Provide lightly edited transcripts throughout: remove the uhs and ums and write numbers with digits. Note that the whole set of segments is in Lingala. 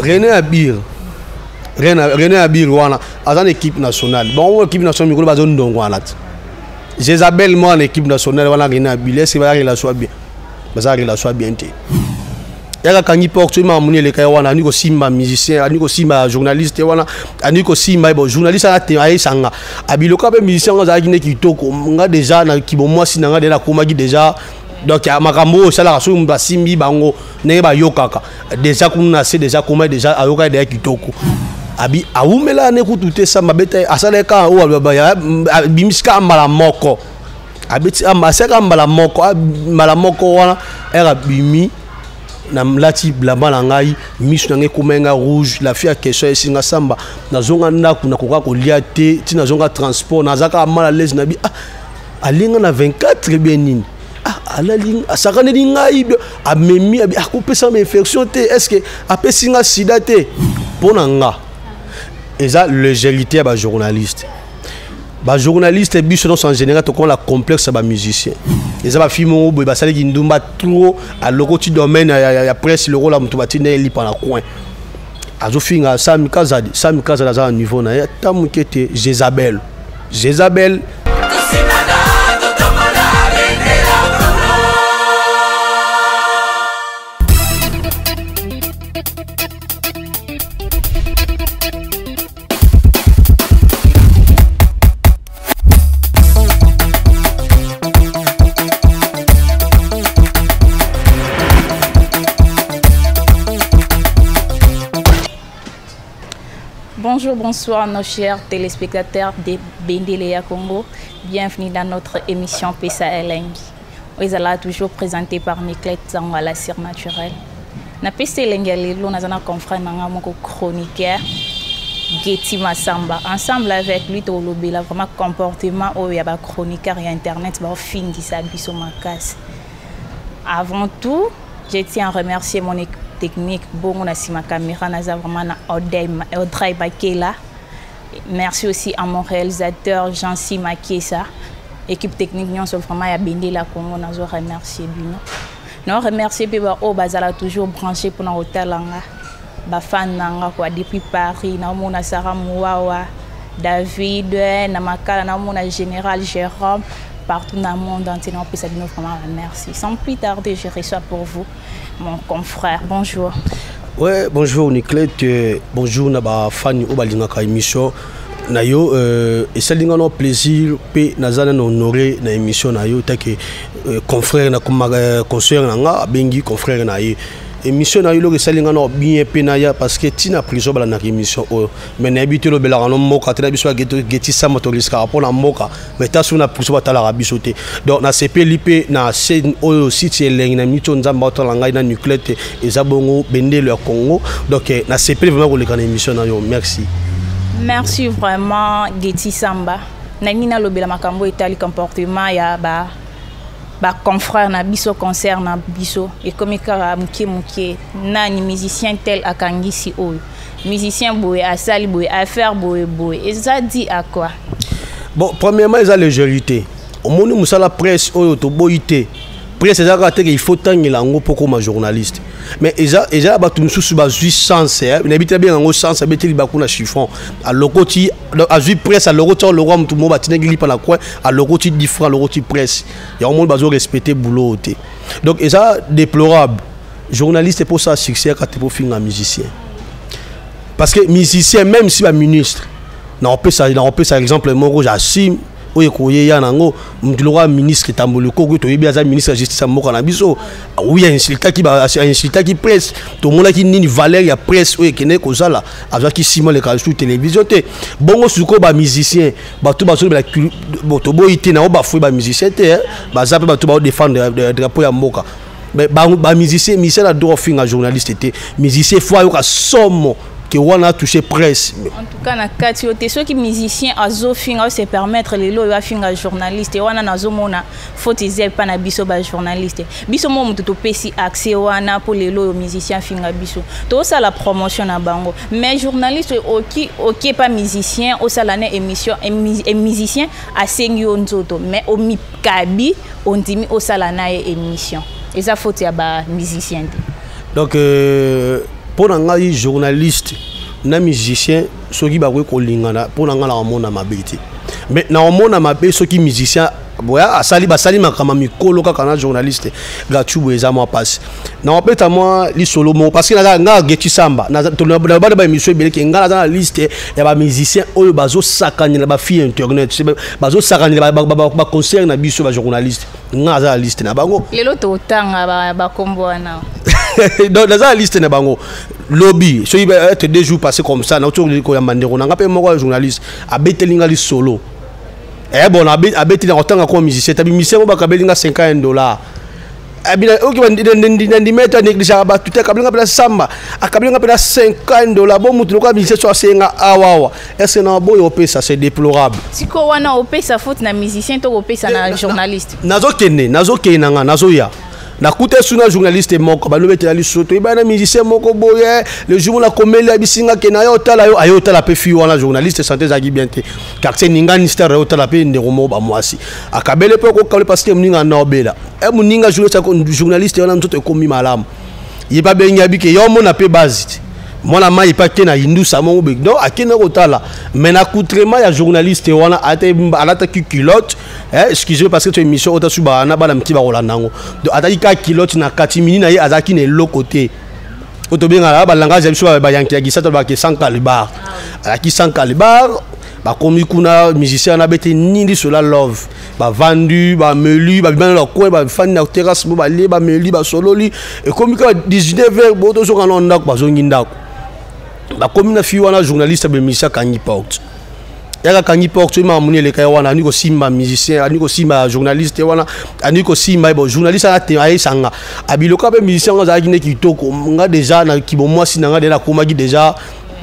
René Abir. René Abir, wana, dans l'équipe nationale. Bon, l'équipe nationale, il y a zone d'ongwana. Jésabel, moi, l'équipe nationale, wana René Abir, est-ce que va relation bien? Ça relation bien. Il y a quand il porte ma monnaie les cas wana, ni ko simba musicien, ni ko simba journaliste wana, ni ko simba bon journaliste a té sanga. Abiloka be musicien nga za ki ne kitoko, nga déjà na ki bon moi si nga de na koma ki déjà. Donc ya makambo ça la so mba simbi bango ne ba yokaka. Déjà comme na c'est déjà comment déjà ayoka de kitoko. Abi awumela ne kututé ça mabeta asaleka o ya bimiska mbala moko. Abeti amaseka mbala moko wana era bimi na mlati blamba na ngai misu na ngai kumenga rouge la fille a question esinga samba nazonga ndaku na koka kolia te ti nazonga transport nazaka mala l'aise na bi alinga na 24 bien nini alalinga asakane ngai amemi abi akopesa ma infection te est-ce que apesinga sida te pona nga eza légèreté ba journaliste. Les journalistes en général ont la complexe ba musicien. Les ba film ba sali ki ndumba trop à l'autre domaine ya presse le rôle mutu batine li pa na coin. Azo finga Sami Kazadi za niveau na ya tamukete Jésabel. Bonjour, bonsoir nos chers téléspectateurs de Bendelea Congo. Bienvenue dans notre émission Pesa Elengi. Vous allez toujours présenté par Niclette Zango à la cire naturelle. Na Pesa Elengi, nous avons un confrère, un chroniqueur, Getty Massamba. Ensemble avec lui, tu as vraiment comportement où il y a un chroniqueur et internet, il y a un film qui s'habille sur ma casse. Avant tout, je tiens à remercier mon équipe technique, bon, on a si ma caméra, on a vraiment Audrey Bakela. Merci aussi à mon réalisateur Jean-Si Makiesa. Équipe technique, nous sommes vraiment à Bendelea Congo, on a remercié lui. Nous remercier au Bazala toujours branché pour notre hôtel bafan nanga quoi depuis Paris, na mona Sarah Mouawa, David, na makala na mona général Jérôme. Partout dans le monde entier, on peut se dire vraiment merci. Sans plus tarder, je reçois pour vous mon confrère. Bonjour. Ouais, bonjour Niclette. Bonjour Naba Fanny Obalingaka émission. Nayo et c'est un plaisir pe nazana honorer na émission nayo take confrère na comme conseiller nanga bengi confrère nayo. Émission na yo que no bien penaya parce que tina prison bala na émission mais na habité lo bela no moka tena biso geti sa motoriska rapport na moka mais ta suna prison batala rabisote donc na CP lipe na scène oyo site elengi na mito nzamba otala ngai na Nuclette ezabongo Bendelea Congo donc na CP vraiment ko lekana émission na yo merci vraiment Getty Samba na nina lo bela makambo etali comportement ya ba confrère na biso concert na biso et comme ka muke nani musicien tel akangisi oyo musicien boy asali boy affaire boy et ça dit à quoi? Bon, premièrement ils ont légèreté au monde musala presse oyo to boyité presse ça ka il faut tangela ngo poko ma journaliste mais eza ba tumsu ba sens n'habite bien ngo sens abeteli ba kuna chiffon à lokoti a vu presse à lokoti le roi mutu mo batinegi li pa la quoi à lokoti différent lokoti presse ya au monde bazo respecter boulot té donc eza déplorable journaliste pour ça succès quand pour finir musicien parce que musicien même si ba ministre na on peut ça exemple Moro Jassim oye koye ya nango mutulwa ministre tambolo ko to yebi aza ministre de justice moka na biso oui insulta qui presse to mona ki nini valeur ya presse oye kene ko sala aza ki sima le ka sur télévision te bongo suko ba musicien ba to ba so ba to boyité na ba fou ba musicien te ba za ba to ba défendre drapeau ya moka mais ba musicien na droit finga journaliste te musicien faut yo ka somme que on a touché presse. En tout cas, na kati ceux qui musiciens azo finga se permettre les lois finga journaliste wana nazo mona faut iser pas na biso ba journaliste. Biso mo mutu to pesi accès wana pour les lois musiciens finga biso. To ça la promotion na bango. Mais journaliste OK pas musicien, au salane émission et musicien a sengyo nzoto mais au mikabi on dit au salana émission. Et ça faut ya ba musicien. Donc pour un journaliste na musicien ceux qui bakoy ko lingana pour nga na mona mabeti mais na mona mabe ceux qui musicien boya asali basali makama mikolo kaka na journaliste gratuit boza moi passe na opeta moi li solo mo parce que nga Geti Samba na ba émission beleke nga na liste ya ba musicien oyo bazo sakanyela ba fi internet bazo sakanyela ba concert na biso ba journaliste nga za liste na bango lelo to tanga ba kombo na dans la liste na bango lobby so il va être 2 jours passés comme ça na autour de ko ya mandero na ngape moko journaliste abetelinga li solo bon abetelinga otanga ko musicien tabi musicien ko bakabelinga $50 abina oki ndi meta négligera ba tout akabelinga pela samba akabelinga pela $50 bon mutu ko musicien so asenga awawa est-ce na boyo pesa c'est déplorable siko wana opesa faute na musicien to opesa na journaliste nazo kene nga nazo ya na kute suna journaliste moko balobete la lisoto ibana musicien moko boye le jour la komeli abisinga ke na yo tala pe fi wana journaliste santé za gibiente car c'est ninga ministère yo tala pe ndero mo ba mwasi akabele pe ko kale parce que mninga na obela e mninga journaliste wana ntoto ekomi malamu yiba benga bike yo mona pe base mona mai pa ke na hindusa mo be non akena ko tala mais na coutrement ya journaliste wana alata ki culotte excusez parce que tu émission ota suba na bana mti ba rolandango donc ataki ka culotte na katimini na ye azaki ne lo côté otobenga ba langage biso ba yanki ya gisato ba ke 100 calibar aki 100 calibar ba komi kuna musicien na bete nindi sur la love ba vendu ba melu ba bana la coin ba fan na terrasse ba le ba melu ba sololi et komi ka 19h bo to so kana ndako ba zongi ndako ba komi na fi wana journaliste be musicien kangi porte yaka kangi porte ma muni le kay wana aniko simba musicien aniko simba journaliste wana aniko simba bo journaliste na te ay sanga abiloka be musicien nga za kine kitoko nga déjà na kibomo si nga déjà komaki déjà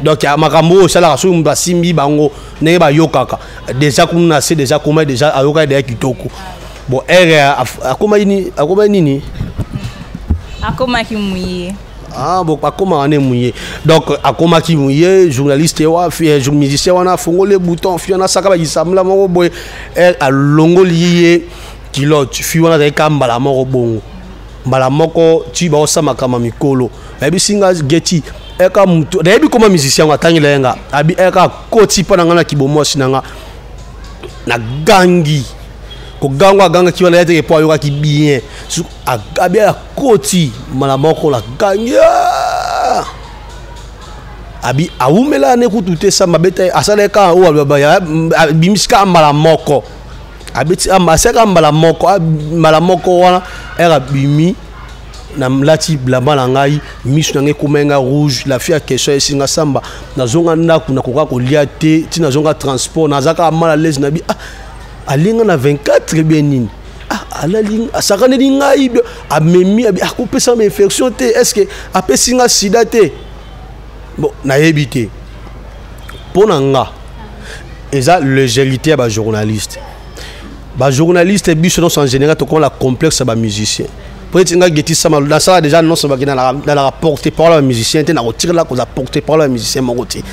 donc ya makambo sala so mba simbi bango ne ba yokaka déjà kuna c'est déjà comment déjà ayoka déjà kitoko bon akoma nini akoma kimuye bon akoma ane mouillé donc akoma ki mouillé journaliste wa musicien wana fongo le bouton fi na saka ba yisamla moko boy a longo lié kilote fi wana za kambala moko bongo mbala moko ti ba osama kama mikolo ebi singa Geti eka mutu ebi koma musicien wa tangila nga abi eka koti pa na kibomo sinanga na gangi ko ganga ki wana yete po ayoka ki bien abi a koti mala moko la gangi abi awumela ne kutute sa mabeta asale ka o ba bimiska mala moko abeti amaseka mala moko wana era bimi na mlati blamba na ngai misu na ngai kumenga rouge la fille a question esinga samba na zonga ndaku na koka ko lia te ti na zonga transport na zaka mala l'aise na bi alinga na 24 bien nini alalinga asakane ngai amemi abi akopesa ma infection te est-ce que apesinga sida te bon na yebité pona nga eza légèreté ba journaliste biso non en général to comme la complexe ba musicien peut-être nga Geti Samba dans ça déjà non ça va dans la porter parole à musicien te na retirer là qu'on a porter parole à musicien mon côté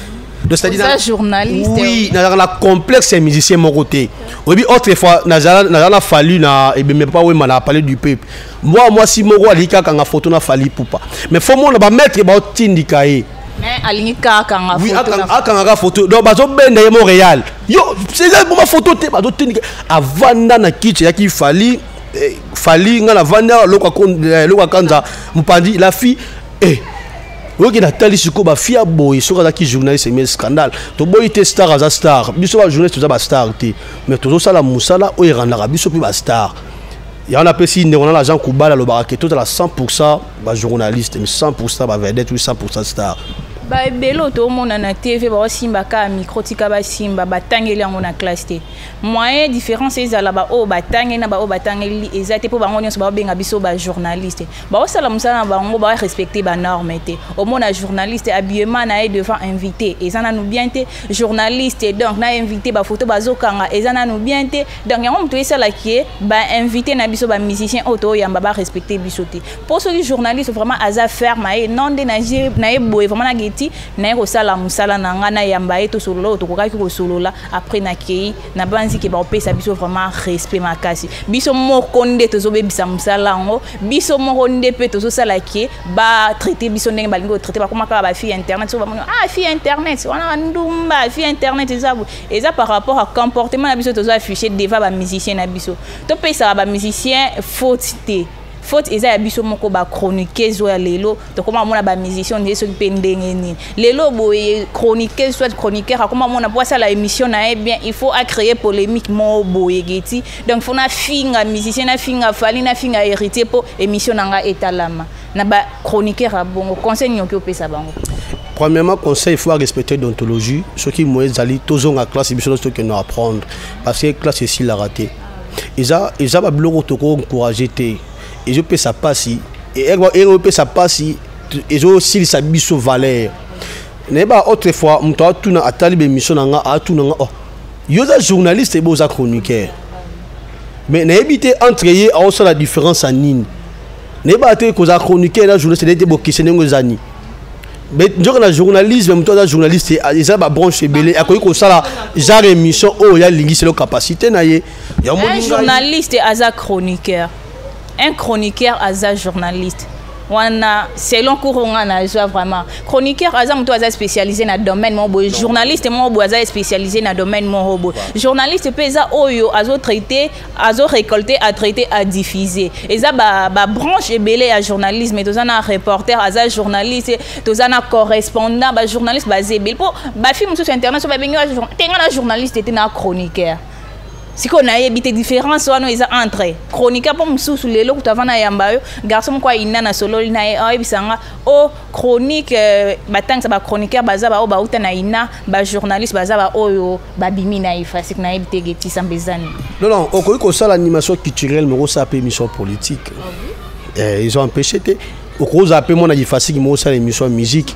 de c'est-à-dire journaliste oui dans la complexe musicien mon côté oui autrefois n'a fallu na et même pas oui m'a parlé du peuple moi si moko alika kanga photo na fali poupa mais faut moi ba mettre ba tindikaye mais alingika kanga photo oui akanga photo donc bazo benda ya Montréal yo c'est ça ma photo te bazo tindika avanda na kitche ya ki fali nga na vanda loka kanza mupandi la fille oki na tali siko ba fia boy soka za ki journaliste mais scandale to boy te star za star biso ba journaliste za ba star te mais tozo sala musala o iranda biso pe ba star ya on a pesi ne on a l'argent kubala lo barake tout à la 100% ba journaliste mais 100% ba vedette 100% star ba belo to mona na TV ba simba ka micro tika ba simba batangeli yango na classe te moyen différence ezala ba o batangeli na ba o batangeli ezate po bango nyonso ba benga biso ba journaliste ba osala musala bango ba respecter ba norme te au mona journaliste habillement na devant invité ezana nous bien te journaliste donc na invité ba photo ba zokanga ezana nous bien te donc yango mto esala ki ba invité na biso ba musicien auto yamba ba respecter biso te pour ceux journalistes vraiment aza ferme et non de na boy vraiment na geti na ko sala musala na nga na yamba eto solo to kokaki ko solola après na kei na banzi ke ba opesa biso vraiment respect makasi biso moko nde to zo bebisa musala ngo biso moko nde pe to zo sala ke ba traiter biso ndenge ba lingo traiter ba komaka ba fille internet so ba fille internet wana ndumba fille internet eza par rapport à comportement na biso to zo afficher devant ba musicien na biso to pesa ba musicien faute eza ya biso moko ba chroniqueuse ya lelo to koma mona ba musicien ndeso pendenge ni lelo boye chroniqueuse soit chroniqueur akoma mona po ça la émission na bien il faut créer polémique mo boye geti donc faut na finga musicien na finga fali na finga héritier po émission nanga etalama na ba chroniqueur a bongo conseil nyoki opesa bango. Premièrement, conseil, il faut respecter l'ontologie. Ce qui m'a dit, tous en classe, c'est ce que nous apprendre. Parce que la classe ici l'a raté. Ils ont encouragé. Et je peux ça passer. Et je peux ça passer. Et je aussi ça biso valeur. Mais autrefois, on a tout à talib émission à tout oh. Yo za journaliste et beaux chroniqueur. Mais n'habitez entre eux à aussi la différence en nine. N'habitez que za chroniqueur la journaliste des beaux questions aux années. Mais le journalisme, même toi, journaliste, ils ont une branche belée. À quoi ça, genre émission, oh, il y a une capacité. Un journaliste est un chroniqueur. Un chroniqueur est un journaliste. Selon courant on a vraiment chroniqueur est spécialisé dans le domaine journaliste est spécialisé dans le domaine journaliste peut oyo azo traiter azo récolter à traiter à diffuser et ça ba branche belé à journalisme mais tous un reporter à journaliste tous un correspondant ba journaliste basé bel pour ba film sur internet so ba benyo journaliste était na chroniqueur. Si on a évité différence entre chroniqueur pour me sous les lots tu avana yambayo garçon quoi ina na solo ina bisanga o chronique batang ça ba chroniqueur baza ba o ba uta na ina ba journaliste baza ba oyo ba bimi na ifa c'est na évité geti sambezani non on ko ça l'animation culturelle mais ça peut émission politique ils ont empêché au cause appel mon a facile mo ça l'émission musique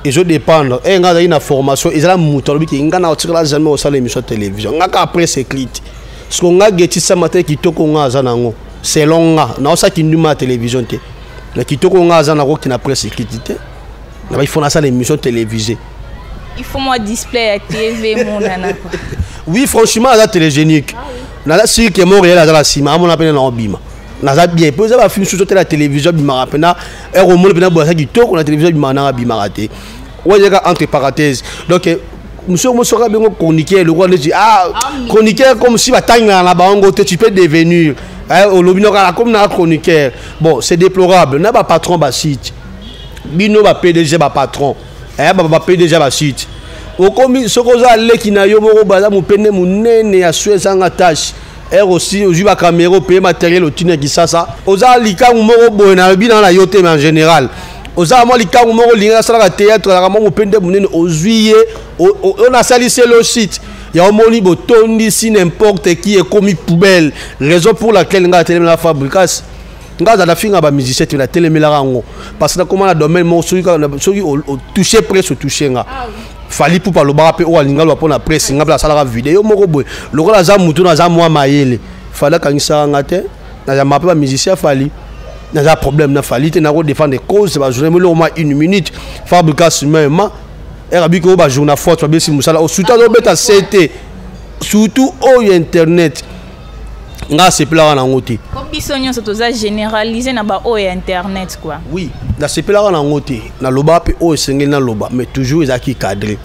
et je dépends et nga une formation ils la mutobi ki nga na tira jamais au salle émission télévision nga après c'est clit ce qu'on a geti ça matin qui toko nga za nango c'est long nga na ça qui nduma télévision té na qui toko nga za nango qui na presse clit té na il faut na salle émission télévisée il faut moi display à TV mon nana oui franchement la télégénique na la si que Montréal la cima mon appelle na obima na bien peu ça va film sur la télévision bima rapena et au monde bina boisa qui toko na télévision bima na bima raté ouais entre parenthèses donc monsieur sera bien chroniqueur le roi dit chroniqueur comme si batanga na bango tu peux devenir au lobino comme na chroniqueur bon c'est déplorable na ba patron ba site bino ba PDG ba patron ba PDG ba site au comme ce qu'on a le qui na yo moko baza mo pene munene ya suezanga tâche et aussi au juba caméra payer matériel au tine qui ça oza lika moko boy na bi dans la yote mais en général oza mo lika moko linga sala théâtre la mo pende munene au juillet on a salissé le site il y a moni botondi si n'importe qui est commis poubelle raison pour laquelle nga télé la fabrication nga za la finga ba musicien tu la télé rango parce que comment la domaine mo soki au toucher presque toucher nga fali pour pas le barape ou alinga lo pona presse nga la sala vidéo moko boy le la za mutu na za moi mayele fala kanisa ngate na ya mape ba musicien fali na za problème na fali te na ko défendre cause ba journée le au moins 1 minute fabrication même et rabi ko ba journée forte ba si musala au surtout do beta CT surtout au internet nga c'est pla na ngoti comme bisonyo so toza généraliser na ba au internet quoi oui na c'est pla na ngoti na loba pe au sengel na loba mais toujours ezaki cadré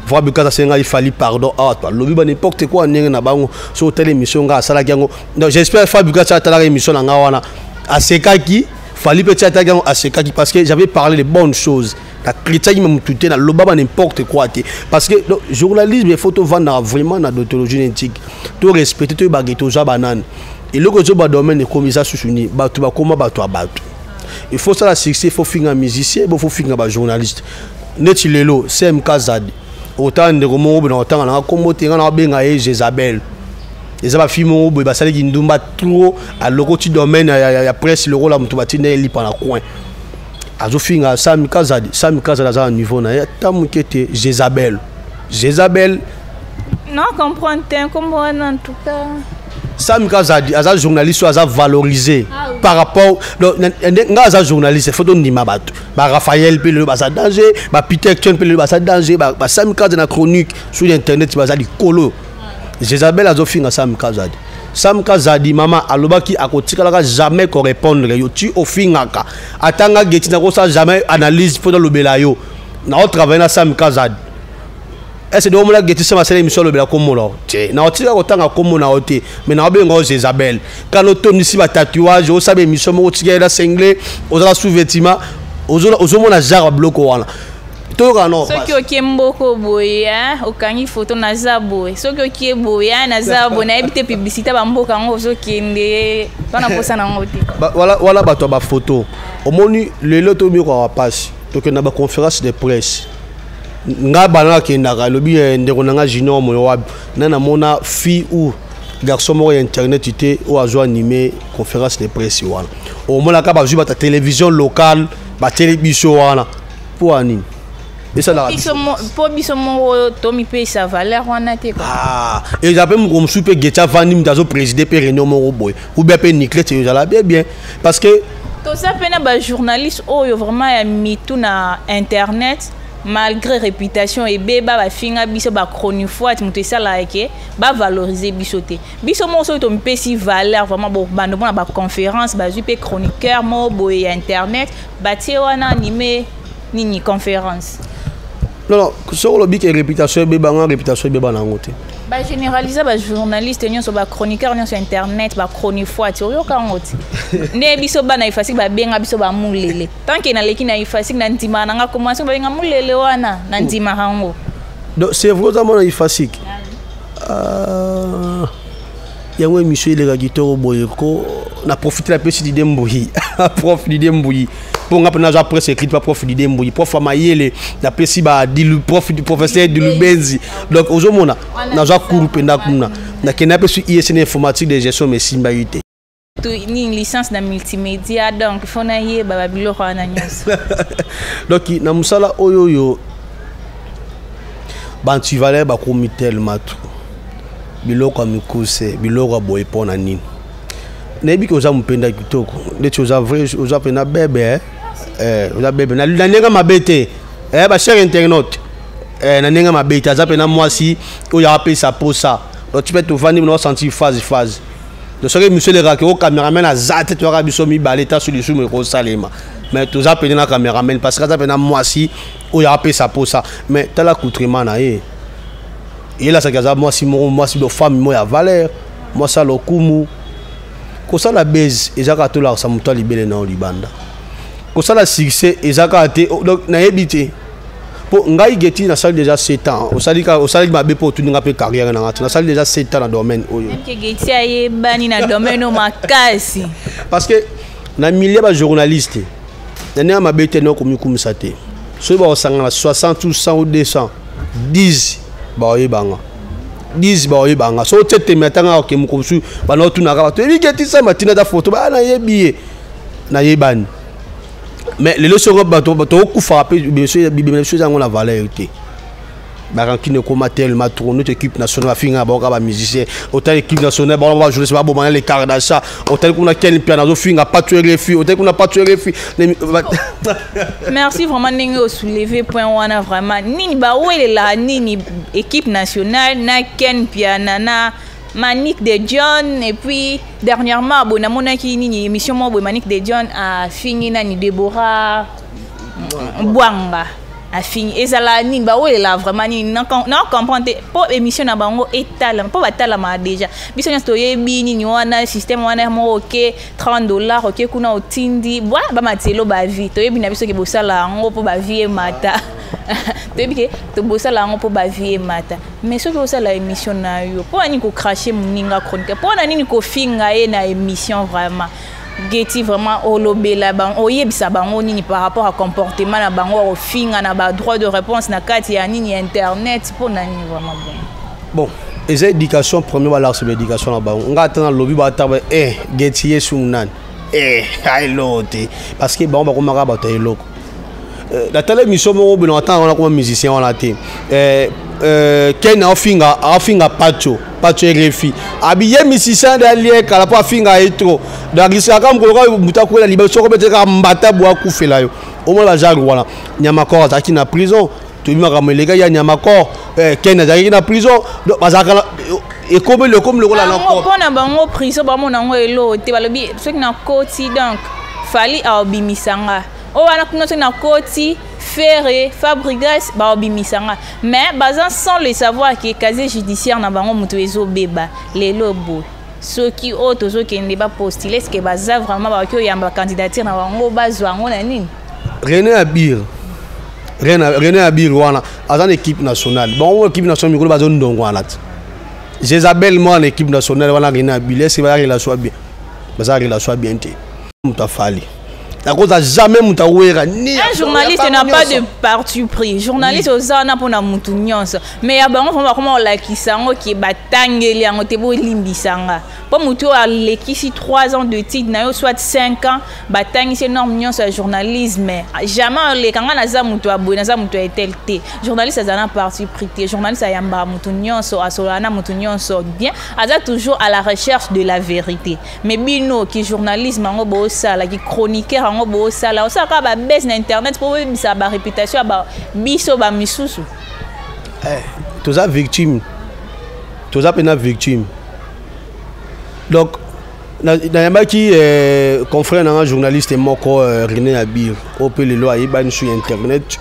voir because ça senga il fallait pardon à toi lobi ba n'importe quoi ndenge na bango sur telle émission nga sala gango donc j'espère Fabrica ça ta la émission na nga wana asekaki fallait peut-être ta gango asekaki parce que j'avais parlé de bonnes choses la critique même tout na loba ba n'importe quoi parce que le journalisme il faut te vendre vraiment na d'autologie éthique to respecter to bagueto ja banane et le ko ba domaine comme ça sousuni ba to ba comment ba to abatu il faut ça la succès il faut finir musicien il faut finir ba journaliste neti lelo CMK Zadi autant de romo na autant na kombo tenga na benga Jezabel et ça va film mo ba sali ki ndumba trop à loko ti domaine ya presse le rôle la mutu batine li pa na coin azo finga CMK Zadi za un niveau na ya tamukete Jezabel non comprendre en tout cas CMK Zadi aza journaliste aza valorisé par rapport nga za journaliste faut donner ma bato ba Raphaël pe le basa danger ba Peter Chen pe le basa danger ba Sam Kaza na chronique sur internet basa di kolo Jezabel azofinga Sam Kaza Sam Kaza di mama alobaki akotikala jamais ko répondre yo tu ofingaka atanga geti na ko ça jamais analyse pour le belayo na on travaille na Sam Kaza est-ce que on l'a geti sama sele émission le bela comme là na otika ko tanga comme na oté mais na bengo Jezabel quand on ici ba tatouage o sabe émission mo otika la singlé ozala sous-vêtement ozomona genre bloco wana toka no soki okemboko boye okangi photo na zabo soki okie boye na zabo na ebite publicité ba mboka ngo zokende bana posa na ngoti wala bato ba photo omoni lelo to mi ko passe to na ba conférence de presse nga bana kendaka lobi ndeko nanga junior moyo wabi na mona fille ou garçon mo internet ité ou azo animer conférence de presse wana o mona ka ba ju ba ta télévision locale ba télévision wana pour ani et ça la pour bisomo to mi pe sa valeur wana te quoi et j'appelle mon comme super Getia Vandi mtazo présider pe réunion mo boy ou bien pe Niclette yo la bien parce que to ça pena ba journaliste oyo vraiment ya mitu na internet malgré réputation et beba ba finga biso ba chronique muto sala eke ba valoriser biso te biso mo so to mpesi valeur vraiment bo bando na ba conférence ba jupe chroniqueur mo boy internet ba tie wana animé nini conférence non sur le bic réputation beba nga réputation beba na ngote ba généraliser ba journaliste nyon so ba chroniqueur nyon sur internet ba chronique yo ka ngote ne biso ba na ifasik ba benga biso ba mulele tant que na leki na ifasik na ntima na nga commencer ba benga mulele wana na ntima hango donc c'est vraiment na ifasik yango émission ile ga gitoro boyeko na profiter la petite idée mbuyi prof d'idée mbuyi pour nga pena ja presse écrite pas prof d'idée mbuyi prof amayele na pesi ba dilu prof du professeur de Lubenzi donc ozomona na ja cours penda kuna na kena pesu ISN informatique de gestion mais simbaité ni licence na multimédia donc il faut na yé ba biloko na nyos donc na musala oyoyo bantu valeur ba komitel matu biloko mikuse biloko boye pona nini nebi ko za mpenda kitoko ndeti oza vrai oza pena bebe oza bebe na nenga mabete ba cher internaute na nenga mabete za pena mwasi o ya appeler sa posa donc tu peux te vendre no sentir phase de ce que monsieur le rakero cameraman a zate to ra biso mi baleta sur les sous me ko salema mais tu za pena na cameraman parce que za pena mwasi o ya appeler sa posa mais tala coutrement na ye et là ça gaza moi si de femme moi ya valeur moi ça lokumu ko ça la base ezaka to la sa muto libele na libanda ko ça la succès ezaka te donc na yebité pour ngai geti na salle déjà 7 ans au sali ma be pour tuninga pe carrière na ngati na salle déjà 7 ans dans domaine oyo que geti aye bani na domaine o makasi parce que na milieu ba journaliste na ma bete no komi kumisa te so ba osanga 60 ou 100 ou 200 10 baoye banga 10 baoye banga so tete metanga ke mukosu bana tunaka bato ebiketi sa matina da photo bana yebiye na yebani mais les leçons bato kufa pe monsieur bibemesu zango na valeur te baranki ne koma tellement trop notre équipe nationale finga ba ba musicien autant équipe nationale ba jouer ba bon les cartes d'achat autant qu'on a quel piano zo finga pas tuer les filles autant qu'on a pas tuer les filles merci vraiment ningo soulever point wana vraiment nini ba wele la nini équipe nationale na ken piano na Manique de John et puis dernièrement bon mona ki nini émission mo Manique de John a fini na ni Deborah Bwanga a fini ezala nini ba wele la vraiment nini non comprendre pour émission na bango etala pour batala ma déjà biso nyo toyebi nini wana système wana mo OK $30 OK kuna otindi ba matelo ba vie toyebi na biso ke bosala ngo po ba vie mata toyebi ke to bosala ngo po ba vie mata mais ce que osala émission na yo po ani ko cracher muninga chronique po na nini ko finga e na émission vraiment Geti vraiment olobela bang oyebisa bango nini par rapport à comportement na bango au finga na ba droit de réponse na kati ya nini internet pour na nini vraiment bon les éducation premier ba la sur l'éducation na bango nga attend lobby ba taba Geti yesu nan I lote parce que bango ba ko maka ba to eloko la télé mission moko bino attend on a comme musicien on a té Ken afinga pacho refi abiye musicien d'aller kala pa finga etro donc isa kam ko mutakwela liba soko beteka mbata bwa kufela yo au moins la genre voilà Nyamakor azaki na prison to bimaka melega ya Nyamakor Ken azaki na prison donc bazaka et comme le la encore pona bango prison ba mona ngo elo te balobi ce qui na koti donc fali a obimisanga o wana kuno ce na koti Ferré, Fabregas, Baobimisanga. Mais, basant sans le savoir que casier judiciaire n'a pas de beba, les lobos. Ceux qui ont ceux qui ne pas postulé, ce qui est basé vraiment parce qu'il y a une candidature n'a pas besoin de René Abir. René Abir, voilà. À l'équipe nationale. Bon, l'équipe nationale, il y a besoin de voilà. Jésabel, moi, l'équipe nationale, voilà, René Abir, c'est vrai qu'il a soit bien. Il a soit bien. Il a fallu. Un journaliste n'a pas de parti pris. Journaliste aux ana pour na mutu nyonso. Mais ya bango fama comment la kisango qui batangeli yango te bo limbisanga. Pour mutu a lekisi 3 ans de titre na yo soit 5 ans batangi c'est norme nyonso ya journalisme. Jamais le kanga na za mutu aboy na za mutu etelte. Journaliste azana parti pris. Journaliste ayamba mutu nyonso asolana mutu nyonso bien. Aza toujours à la recherche de la vérité. Mais bino qui journalisme ngo bo sala qui chroniqueur bo sala o saka ba baisse na internet pour bisa ba réputation ba biso ba misusu tous a victime tous a pena victime donc na yamba ki confrère na journaliste moko René Abir o pe le loi iban sur internet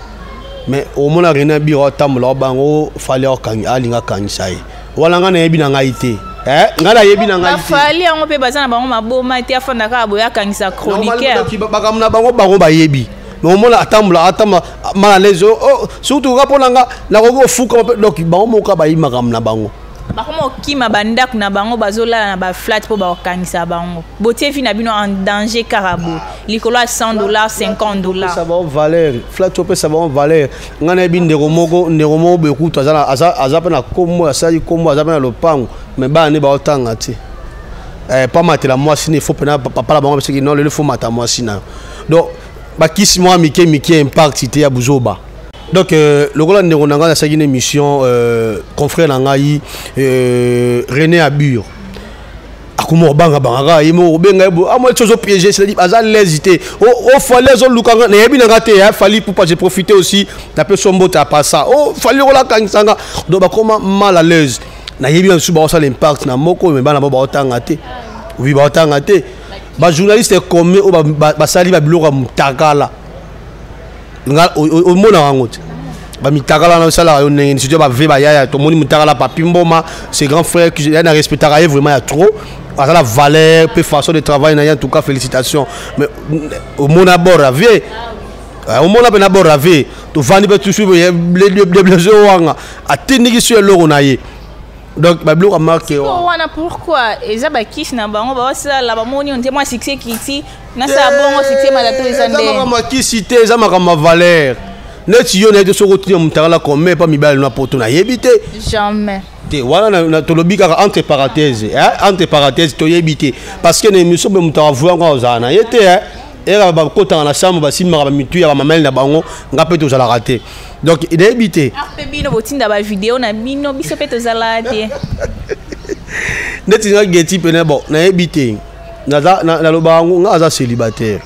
mais au mona René Abir o tamlo bango fallait o kan alinga kan sai wala ngana yebi na ngaite ngala yebi na ngai fali yango pe bazana bango maboma te afanda ka boya kangisa chroniqueur bakamna bango ba yebi mais au moins atambla mal les surtout rapolanga na ko fuka donc bango moka ba yima kamna bango bakomo kima bandak na bango bazola na ba flat po ba kangisa bango botie fi na bino en danger carabo likolo $100 $50 ça va en valeur flat to pe ça va en valeur ngana bi ndeko moko be kutu aza pe na komo asali komo aza pe na lopango mais ba ne ba otanga ti pas mater la moi sinon il faut pas papa la bango parce que non le faut mater moi sinon donc ba kisi moi mike impact ti ya buzoba. Donc le rôle de Ronanga c'est une émission confrère nangai René Abur akumo banga banga yimo benga amo chose piégé c'est dit azal l'hésiter o fallait zo lukanga na yebi nanga te ya fallait pour pas j'ai profité aussi la personne mbota pas ça o fallait rola kangsanga donc ba comment mal à l'aise na yebi na suba ça l'impact na moko mais bana ba otanga te oui ba otanga te ba journaliste comme o ba sali ba biloko mutakala au mona wango ba mitakala na sala yo nengeni studio ba ve ba yaya to moni mutakala papi mboma c'est grand frère qui na respectera vraiment ya trop à la valeur peu façon de travail na en tout cas félicitations mais au mona bord ave au mona pe na bord ave to vandi pe toujours les blessés wanga atindiki sur loro na ye donc ba bloko marqué wana pourquoi eza ba kiss na bango ba sala ba moni on te moi succès kiti na sa bongo succès malato ezande eza ma kisite eza ma valeur neti yo na ete soko tina mutakala comme pas mibale na poto na yebite jamais te wala na tolobi kaka entre parenthèses to yebite parce que na émission be mutaka vuanga ozana yete era ba kota na chambre ba simaka ba mitu ya ba mamel na bango ngape to zala raté donc il yebite ape bino botinda ba vidéo na bino biso pe to zala te neti nga geti pene bon na yebite na lobango nga aza célibataire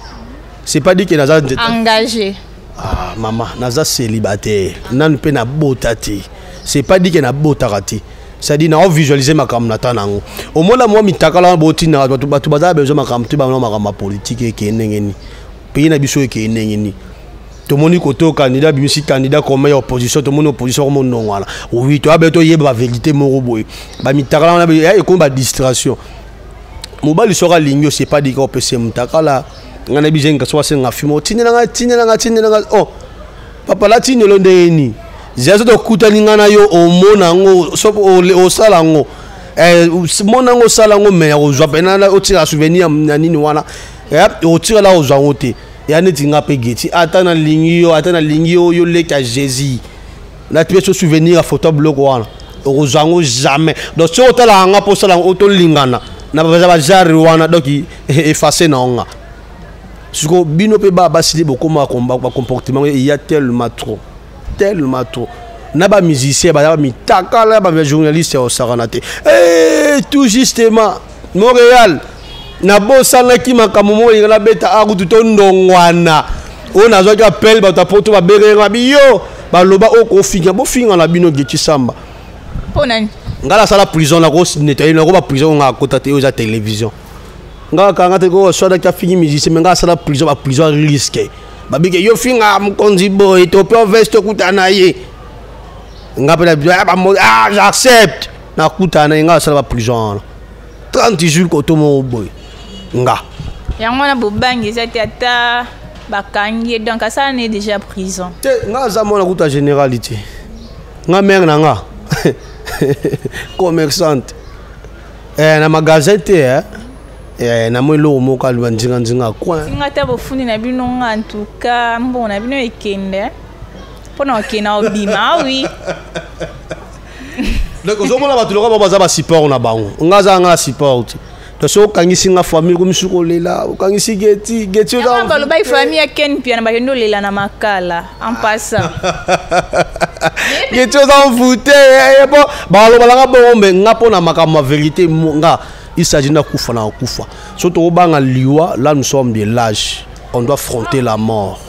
c'est pas dit que naza engagé. Ah maman naza célibataire nan pe na botati c'est pas dit que na botarati ça dit na visualiser makam na tanango au moins la moi mitakala botina batu baza bezo makam tu ba no makam politique e kenengeni pays na biso e kenengeni to moni koto candidat bimisi candidat comme opposition to moni opposition comme non wala oui to abeto yeba la vérité moko boy ba mitakala na e ko ba distraction mobali sera ligno c'est pas dit qu'on peut se mutakala ngana bijenga so wasenga fimo tinela nga oh papa la tinelo ndeni zezo to kutani ngana yo omona ngo so o sala ngo mona ngo sala ngo me o zwa penana o tira souvenir na nini wana o tira la o zwa ngote ya neti ngape geti atana lingi yo yo leka Jésus na tu so souvenir a photo bloc wana o zwa ngo jamais donc so tala nga po sala o to lingana na ba jari wana donc effacer na nga siko bino pe ba basili beaucoup ma comportement il y a tellement trop na ba musicien ba mitaka la ba journaliste au saranate tout justement Montréal na bosana ki makamomo ngala beta akutu to ndongwana on a zoka appel ba ta poto ba berera biyo ba loba oko finga bo finga na bino geti samba ponani ngala sala prison la ko nettoyer na ko ba prison nga kota te oza télévision ngala kanga te ko soda ka fini musicien ngala sala prison ba prison risque ba bige yo finga mkonzi boy to pe veste kutana ye ngapela ba j'accepte na kutana ngala sala ba prison 30 jours koto mo boy nga yango na bobangi za tata bakangi donc ça n'est déjà prison nga za mona kuta généralité nga mère na nga commerçante na magasin te na mwelo moka lwanzinga nzinga kwa ngata bofundi na bino nga en tout cas mbona bino ekende pona okena obima oui donc ozomona bato loka baza ba support na bango nga za nga support to so kangisi nga famille ko misuko lela kangisi geti za ba lo ba famille ken pia na ba kendo lela na makala en passant geti za mvute bon ba lo balanga bombe nga pona makama vérité nga il s'agit de kufa na kufa surtout au banga liwa là nous sommes de l'âge on doit affronter la mort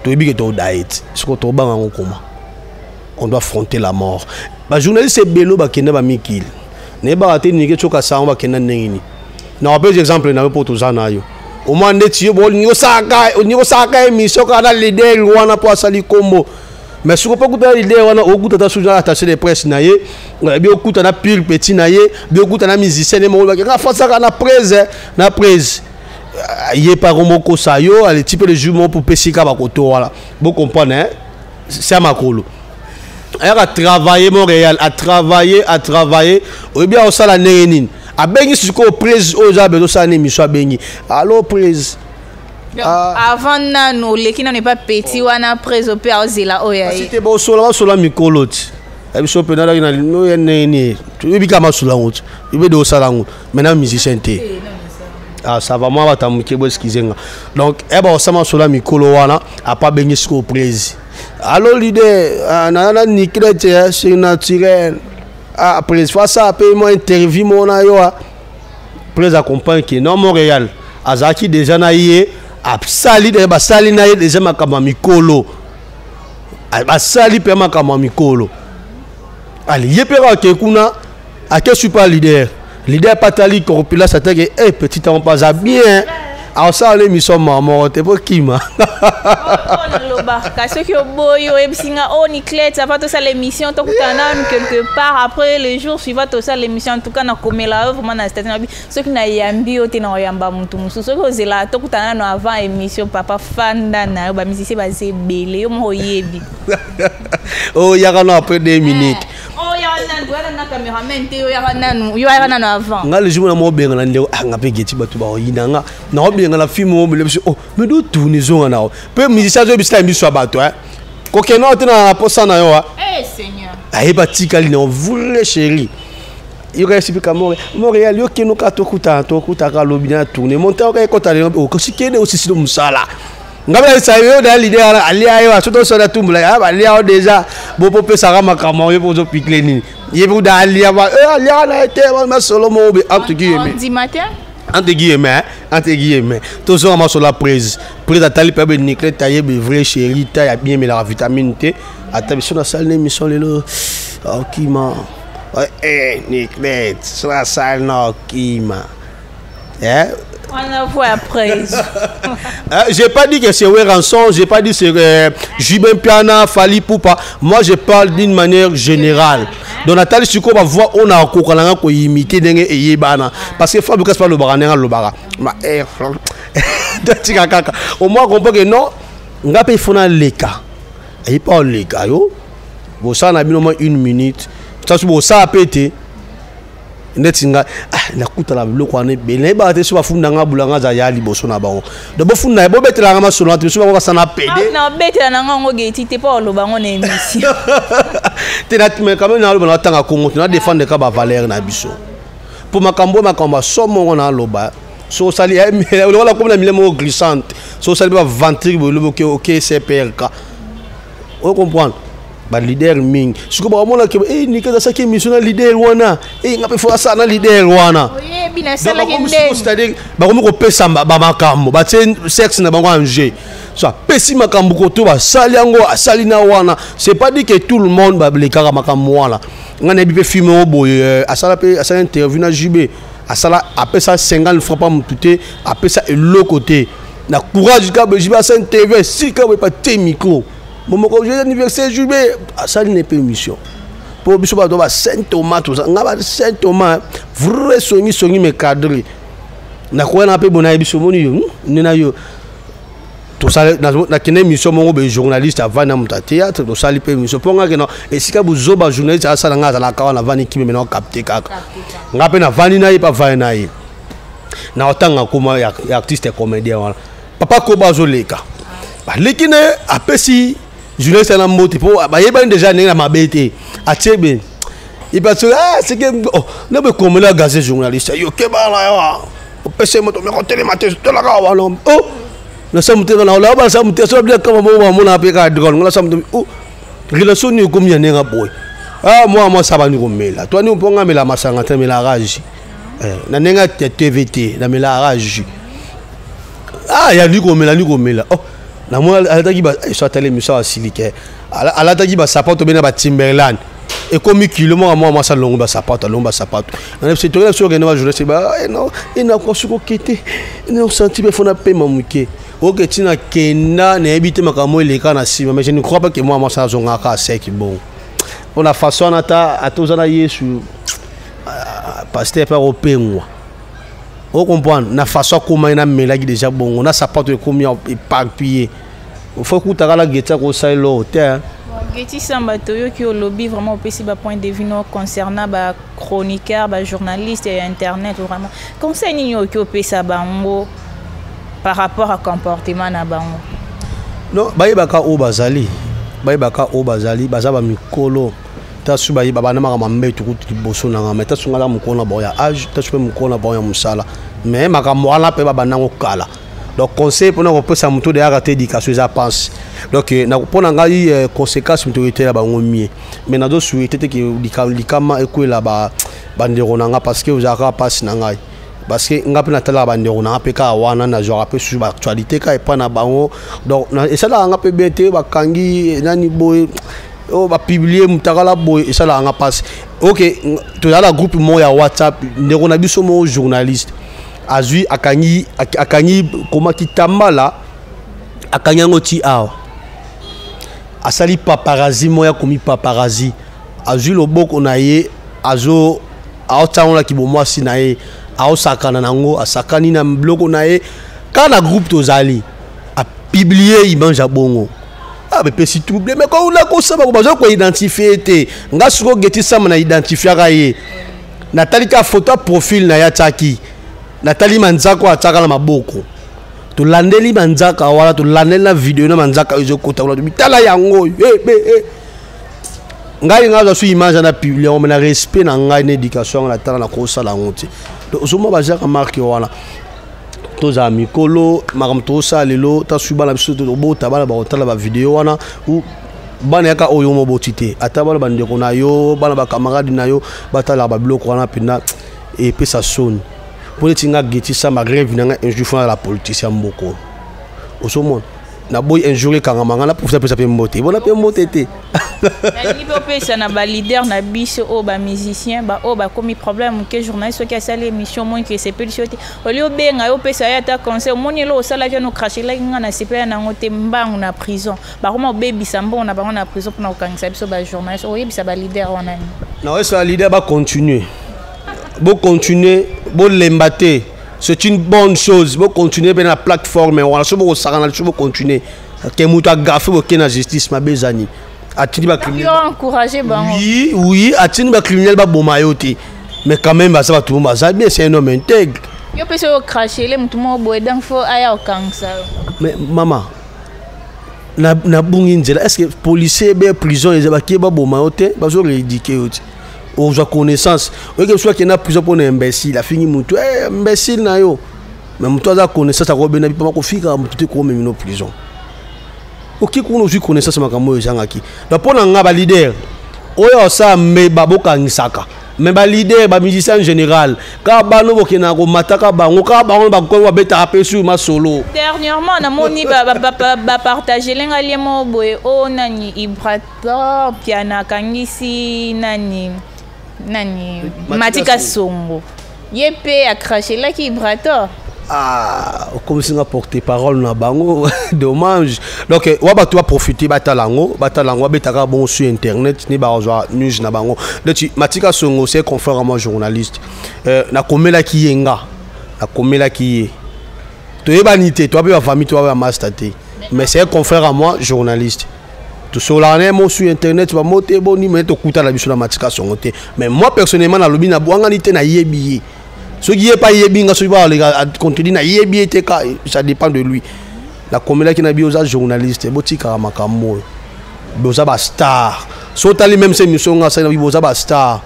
to ebi ke to daït surtout au banga ngoma on doit affronter la mort ba journaliste belo ba kenda ba mikil ne ba te ni ke choka sango ba kenda nengini na rappel exemple na po to zana yo au moins ndeti yo bol ni osaka émission kana leader wana po asali kombo mais si on peut écouter l'idée on a écouté ta sujet attaché de presse na ye bien écouter na pile petit na ye bien écouter na musicien ne mo ba fa ça na prise yé pas comme ko sa yo le type de jumeau pour pesika ba koto wala vous comprenez hein c'est makolo a travailler Montréal a travailler ou bien on sala nenini a bengi siko prise o za bezo sa ne miso bengi allo prise avant nano lekina n'est pas petit wana prise au père zela oya c'était bon sola mikoloti ebiso pe na na no yeneni tu bika masula ngoto ibe do sala ngoto maintenant musicien te ça va moi bata muke bo skizenga donc eba osama sola mikolo wana a pas bengi siko prise allo l'idée na nikrete c'est naturel après fois ça après moi interview mona yo prise accompagne qui non Montréal azaki déjà na yé absali de basali na ye déjà makama mikolo basali pe makama mikolo ali yepera ke kuna ake super leader patali corpula ça que petit temps pas bien alors ça les missions maman te pour kima on loba kasi que boyo ebsinga oni clé ça va tout ça l'émission to kutana quelque part après le jour suivant tout ça l'émission en tout cas na komela vraiment na station ce qui na yambi ote na yamba muntu musu ce que zela to kutana no avant émission papa fanda na ba musicien ba zebele yo mo yebi oh yaka no après 2 minutes oh yaka na cameraman te yo yaka na avant nga le jour na mo benga na ndeko ngape geti batu ba yinanga na obenga na film mo le oh mais do tourner zonga na pe musicien zo bisita mbi so bato ko keno te na posa na yo seigneur aye batika li na vule chéri yo ka expliquer Montréal yo keno ka to kuta ka lobi na tourner monter ka ko tale ko sikede aussi silo musala ngaba sa yo da l'idée ali ayo surtout so da tumbula ba ali ayo déjà bo popé ça makamon yo pozo pikle ni yebu da ali ali na été ma solo mo be entre guillemets du matin entre guillemets toujours ma sur la prise à tali pe be nickel taillé be vrai chéri taille bien mais la vitamine T attention na salle émission lelo okima nickel sur la salle na okima on a vu après. J'ai pas dit que c'est Ranson, j'ai pas dit que c'est Jubin Piana, Fali Poupa. Moi, je parle d'une manière générale. Donc, Nathalie Suko va voir, on a un ko imiter dengue et yebana. Parce que Fabio Caspar le baranera le bara. Au moins, on comprend que non, on a pas fait les cas. Et pas les cas, yo. Bon, ça, on a mis au moins 1 minute. Ça a pété. Netinga na kuta la biloko ane bele ba te so ba funda nga bulanga za ya liboso na bango de bo funda bo betela nga masolo na te so ba sana pede na betela na ngo geti te pa lo bango na émission te na me quand même na lo na tanga kongo na défendre ka ba valeur na biso pour makambo somo na loba so sali wala comme la milemo glissante so sali ba ventre ok CPRK on comprend ba leader ming siko ba mona ke ni kaza saki mission na leader wana ngape fo ça na leader wana oye bina sala kende c'est-à-dire ba comme ko pesa ba makambo ba sexe na bango anje ça pesi makambo ko to ba sali yango asali na wana c'est pas dit que tout le monde ba le kaka makambo wana ngana bi pe film o boy asala interview na JB asala après ça 50 francs pas mututé après ça et le côté na courage ka JB à interview si ka pas te micro bon mon j'ai anniversaire JB asali n'est pas émission pour biso ba do ba Saint Thomas tout ça ngaba Saint Thomas vrai songi me cadre na ko na pe bona biso moni yo ni na yo tout ça na kene mission mon be journaliste avant na muta théâtre do sali pe mission ponga ke no esika buzo ba journaliste asala nga la kawa na vani kimi mena capter kaka ngape na vani na pa vani na yi na otanga kuma ya artiste comédien wala papa ko bazoleka ba lekine apesi journaliste na moti po ba yeba déjà na mabete atebe il passe c'est que oh na be comme la gazette journaliste yo ke ba la ya o pese moto me ko tele matin to la ka wala oh na samute na la ba samute so bien kama mo na pe ka drone na samute oh relation ni ko miane nga boy moi ça va ni ko mela toi ni ponga mela masanga te mela rage na nenga TVT na mela rage ya ni ko mela oh na moi alataki ba so tele mission asilike alataki ba sapato bena ba Timberland et comme kilo moi ça longo ba sapato na c'est toi sur que na journée c'est ba non il n'a pas su ko kete non senti be fona pe mamuke ok tina kena na ebite makamo eleka na sima mais je ne crois pas que moi ça zonga ka sec bon on a façon ata atozana Yesu pasteur par opengwa on comprend na façon comment ina melaki déjà bon on a sapato e combien éparpillé il faut que tu la geta ko sai lo terre Geti Samba Toyo qui au lobby vraiment au PC point de vue concernant ba chroniqueur ba journaliste et internet vraiment conseil ni qui au PC bango par rapport à comportement na bango non bayebaka o bazali bazaba mikolo tasu bayeba bana maka mbetu kuti boso na ngama tasu ngala mukona boya age tasu pe mukona boya musala mais makambo ala pe baba nango kala donc conseil pour nous ça muto de arrêter éducation ça pense donc na pona ngai conséquences mutualité la bango mie mais na do souhaiter que likama ekwela ba bandero nanga parce que vous avez passe na ngai parce que ngapi na tala bandero na peka wana na genre pe sur actualité ka epa na bango donc et ça la ngapi bete ba kangi nani boy o ba publier mutakala boy et ça la nga passe OK to la groupe mo ya WhatsApp ndeko na biso mo journaliste azui akanyi koma kitambala akanyango ti awa asali paparazzi moya komi paparazzi azui loboko na ye azo aotsangola kibomwasi na ye aosakana nango asakani na bloko na ye kana groupe tozali a publier image ya bongo mais pesi trouble mais ko la ko saba ko bazo ko identifier te ngasuko geti sama na identifier ka ye natalika photo profil na ya tsaki Nathalie Manzako ataka na maboko to landeli Manzaka wala to landeli na video na Manzaka ezokota wala to bitala yango ngai ngaza su image na publier on na respect na ngai na éducation na tala na ko sala ngoti to zuma bazaka marque wala to za mikolo makam to salelo ta suba na biso to bota bana ba otala ba video wana ou bana yaka oyo mo botite atabala bandeko na yo bana ba camarade na yo batala ba bloc wana pina et puis ça sonne pour les tinga geti ça ma grève nanga injure la politicien mboko osomon na boy injure kanga mangana pour ça pe mbote bona pe mbote te na niveau pesa na ba leader na biso o ba musicien ba o ba komi problème que journaliste qui a sali émission moi que c'est petit choté au lieu benga yo pesa ya ta conseil moni lo sala que no cracher la nga na CPA na ngote mbangu na prison ba comment baby sambo na ba na prison pour na okangisa biso ba journaliste o yebisa ba leader wana na ouais ça leader ba continuer bon continuer bon l'embater c'est une bonne chose bon continuer ben la plateforme on a so bon ça on a continuer que muta gaffe au na justice ma bezani atini ba criminel encourager bango oui atini ba criminel ba bomayote mais quand même ça va tout monde ça bien c'est un homme intègre yo pese au cracher les mutu mo boy donc faut aya au kansa mais maman na bungi nzela est-ce que policier be prison les ba ki ba bomayote ba zo rééduquer oti aux connaissances. Oui, que soit qu'il y a prison pour un imbécile, la fini moutou, imbécile na yo. mais mutu aza connaissance akobena bipa makofika mutu te komemino prison oki kuna ozwi connaissance makambo oyo ezangaki donc mpo na nga balider oyo osala me babokangisaka mais balider bamusicien en général kaka bano bokendaka komataka bango kaka bango bakomi babetaka mpe sur masolo dernièrement namoni bapartage lenga lie mo boye o nani Ibrator piana kangisi nani Matika Songo ye mpe akrachelaki Ibrator. Ah, comme si on a porté parole na bango, dommage. Donc, on va tout profiter batalango, betaka bon sur internet, ni barozoa news na bango. Donc, Matika Songo c'est confrère à moi journaliste. Na komela ki yenga, na komela ki. Tu es banité, toi la famille, toi mastaté. Mais c'est confrère à moi journaliste. Tout sur la mo sur internet, tu vas monter bon ni mais to kuta la biso na Matika Songo te. Mais moi personnellement na lobi na boanganité na yebi. Ce qui n'est pas yébinga, ce qui va continuer na yébi ça dépend de lui. La comédie qui n'a bien aux journalistes, botika makambo, boza ba star. Sotali même ces missions, ça n'a boza ba star.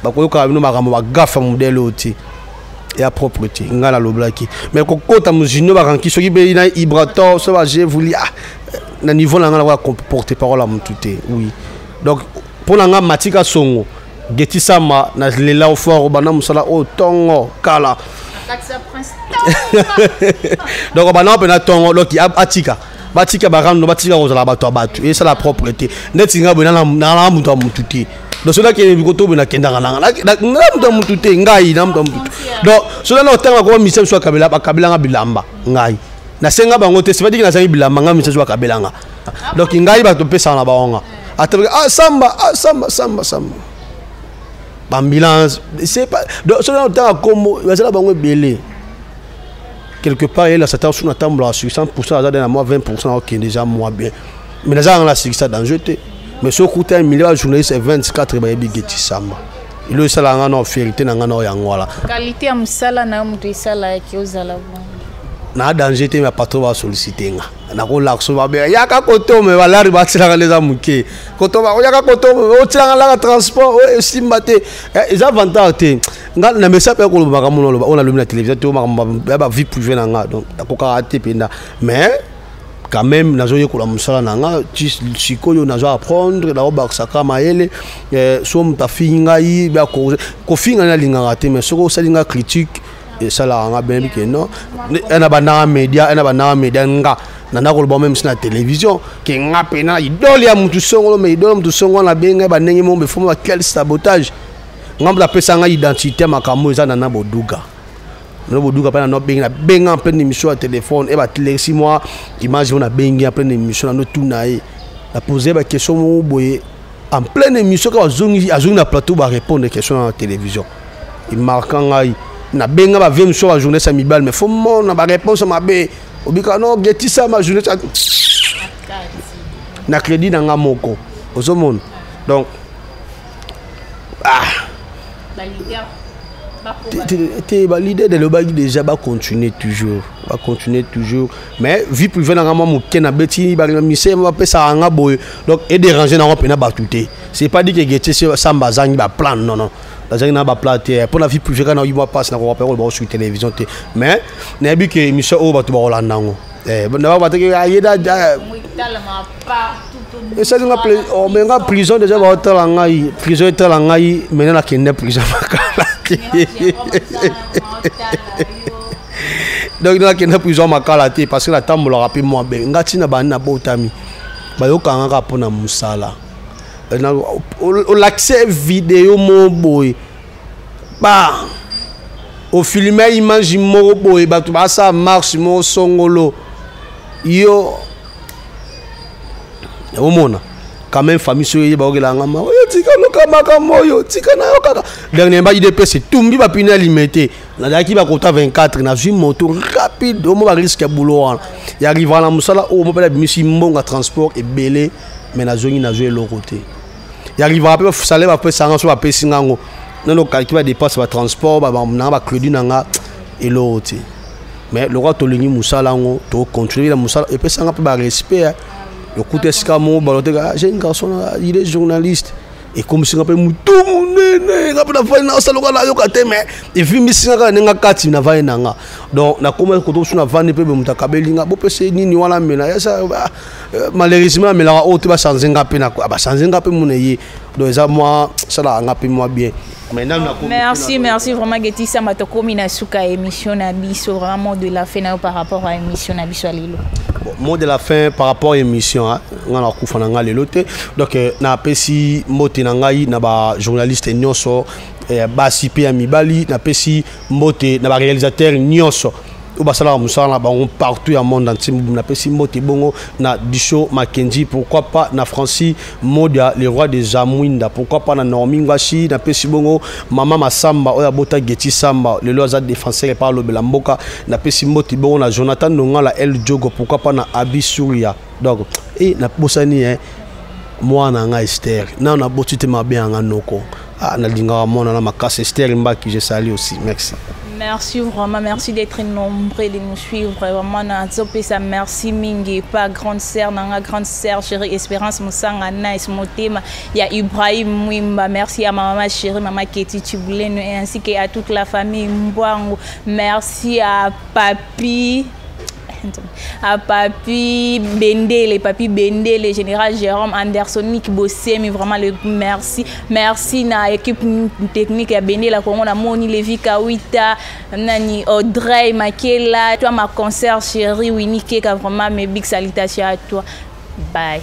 Bakoyo ka bino makambo ba gafa modèle oti. Et à propreté, ngala lo blaki. Mais koko ta muzino ba ranki, ce qui be na Ibrator, ça va j'ai voulu na niveau là ngala porter parole à mututé. Oui. Donc pour la Matika Songo Geti Sama na lela au fort bana musala o tongo kala donc bana pena tongo donc atika batika barando batika kozala bato abatu et ça la propreté netinga bona na mutu amututi donc cela qui bikoto bona kendanga na mutu amututi ngai na mutu amututi donc cela na otanga ko misem so kabela nga bilamba ngai na senga bango te c'est pas dit que na senga bilamba nga misem so kabela nga donc ngai bato pesa na baonga atebe samba ambulance c'est pas donc cela temps comme c'est là bango belé quelque part il a ça sur na tambola sur 100% à dans moi 20% OK déjà moi bien mais les gens là c'est ça dans jeter mais ce coûte 1 milliard journaliste 24 ba Geti Sama il est ça là na vérité na ngana yangola qualité ya musala na mutu isala ki ozala na danger te mais patron va solliciter nga na ko lakso ba be ya ka koto me balari ba tsaka les amuke koto ba ya ka koto o tsaka la transport o estimate les avantages te nga na message pe ko lo ba kamono on a lu na télévision te o ba vie privée na nga donc ko ka te penda mais quand même nazo yekola musala na nga sikoyo nazo apprendre na ba saka maele so mtafinga yi ba ko finga na linga te mais soko salinga critique et ça là on a bien que non ena bana média nga na ko ba même sur la télévision que nga pena idole ya mutu songo mais idole mutu songo na benga ba ndenge mo be fo ba quel sabotage nga mba pesa nga identité makambo eza na boduga no boduga pa na benga en pleine émission à téléphone et ba télési moi image on a benga en pleine émission na tout nae la poser ba question mo boye en pleine émission ka azungi na plateau ba répondre question à la télévision il marque ngai na benga ba viem sur la journée samibal mais faut mon na ba réponse ma be obika no Geti Sama journée na crédit na nga moko ozomon donc l'idée de l'obagi déjà va continuer toujours mais vie privée na ngama moke na beti ba mise ma pesa nga boy donc et déranger na ngopena batute c'est pas dit que Geti Sama zangi ba plan non la zangi na ba plater pour la vie privée quand il va passer na ko repérer ba sur télévision te mais na bi que mission o ba to ba rolanda ngo na ba te que ayeda et ça nga on menga prison déjà ba hotel ngai prison hotel ngai maintenant na kende prison makala donc na kende prison makala te parce que la tambola rapidement ben ngati na ba na botami ba yo kanga ka pona musala l'accès vidéo mon boy bah au filmer image mo boy ba to ba ça marche mo songolo yo au mona quand même famille sur ba ogela ngama yo tika loka makamo yo tika na yo kaka dernier ba IDP c'est tumbi ba pina limité na daki ba kota 24 na vie moto rapide au mo ba risque boulot ya arriva na musala au mo ba bimisi mbonga transport et belé mais na zoni na jouer l'autre côté il arrivera peu salaire après ça on va payer singango non non calcul va dépasse va transport na ba crédit nanga et l'autre mais le roi tolingi musala ngo to continuer la musala et puis ça nga ba respect le côté skamo balote j'ai un garçon il est journaliste et comme si on peut mutu munene ngapa na fa na saloka la yo kate mais et puis misinga nga kati na va nanga donc na comment ko suna vendre pe muta kabelinga bo pese nini wala mena ya ça malheureusement mais la autre va changer ngapi na ba changer ngapi muneye donc ça moi ça la ngapi moi bien. Merci vraiment Getty Samba to komi na suka émission na biso vraiment de la fin par rapport à émission na biso lelo. Mot de la fin par rapport à l'émission, on a coup fananga lelote. Donc na pesi mote na ngai na ba journaliste nyonso ba sipe amibali na pesi mote na ba réalisateur nyonso. Ou basala musala ba on partout au monde entier na pesi mote bongo na Disho Makenji, pourquoi pas na Francis Modia le roi des Amwinda, pourquoi pas na Normi Ngwashi na pesi bongo Mama Masamba oya bota Getty Samba le loza défenseur par le Belamboka na pesi mote bongo na Jonathan Nonga la El Jogo, pourquoi pas na Abi Souria. Donc et na bosani moi na nga Esther na na botite mabe nga noko na linga mona na makase Esther Mbaki, je salue aussi. Merci. Merci vraiment, merci d'être nombreux de nous suivre. Vraiment, merci Mingi, pas grande sœur, grande sœur chérie Espérance Moussanga, nice motema. Il y a Ibrahim Mwimba, merci à ma maman chérie, maman Ketty Tubuleno, ainsi qu'à toute la famille Mbwango. Merci à Papi Bendele, général Jérôme Anderson, Nick Bossé, mais vraiment le merci na équipe technique à Bendele, on a Moni Levi Kawita, Nani Audrey Makela, toi ma concert chérie Winnie Keka, vraiment mes big salutations à toi. Bye.